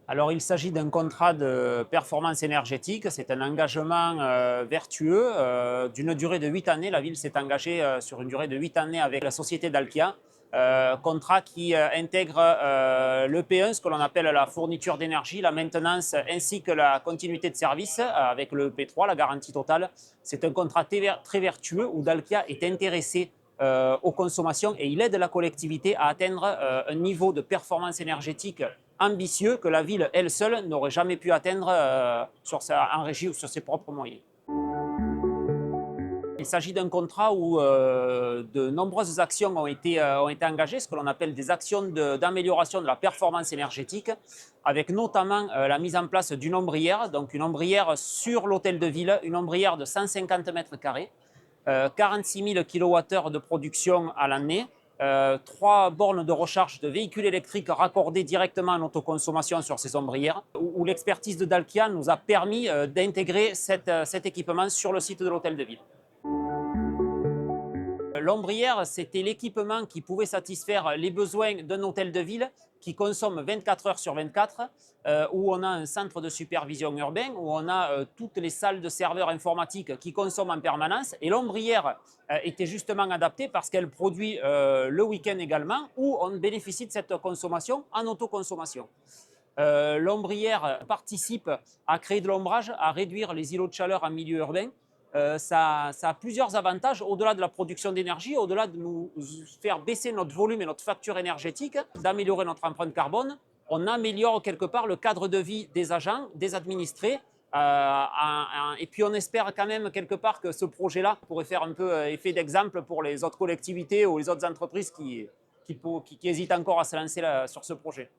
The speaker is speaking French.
Alors, il s'agit d'un contrat de performance énergétique. C'est un engagement vertueux d'une durée de 8 années. La ville s'est engagée sur une durée de 8 années avec la société Dalkia. Contrat qui intègre l'EP1, ce que l'on appelle la fourniture d'énergie, la maintenance ainsi que la continuité de service avec le EP3, la garantie totale. C'est un contrat très vertueux où Dalkia est intéressé aux consommations et il aide la collectivité à atteindre un niveau de performance énergétique ambitieux que la ville, elle seule, n'aurait jamais pu atteindre en régie ou sur ses propres moyens. Il s'agit d'un contrat où de nombreuses actions ont été engagées, ce que l'on appelle des actions d'amélioration de la performance énergétique, avec notamment la mise en place d'une ombrière, donc une ombrière sur l'hôtel de ville, une ombrière de 150 mètres carrés, 46 000 kWh de production à l'année, 3 bornes de recharge de véhicules électriques raccordées directement en autoconsommation sur ces ombrières, où l'expertise de Dalkia nous a permis d'intégrer cet équipement sur le site de l'hôtel de ville. L'ombrière, c'était l'équipement qui pouvait satisfaire les besoins d'un hôtel de ville qui consomme 24 heures sur 24, où on a un centre de supervision urbain, où on a toutes les salles de serveurs informatiques qui consomment en permanence. Et l'ombrière était justement adaptée parce qu'elle produit le week-end également, où on bénéficie de cette consommation en autoconsommation. L'ombrière participe à créer de l'ombrage, à réduire les îlots de chaleur en milieu urbain. Ça a plusieurs avantages au-delà de la production d'énergie, au-delà de nous faire baisser notre volume et notre facture énergétique, d'améliorer notre empreinte carbone. On améliore quelque part le cadre de vie des agents, des administrés. Et puis on espère quand même quelque part que ce projet-là pourrait faire un peu effet d'exemple pour les autres collectivités ou les autres entreprises qui hésitent encore à se lancer sur ce projet.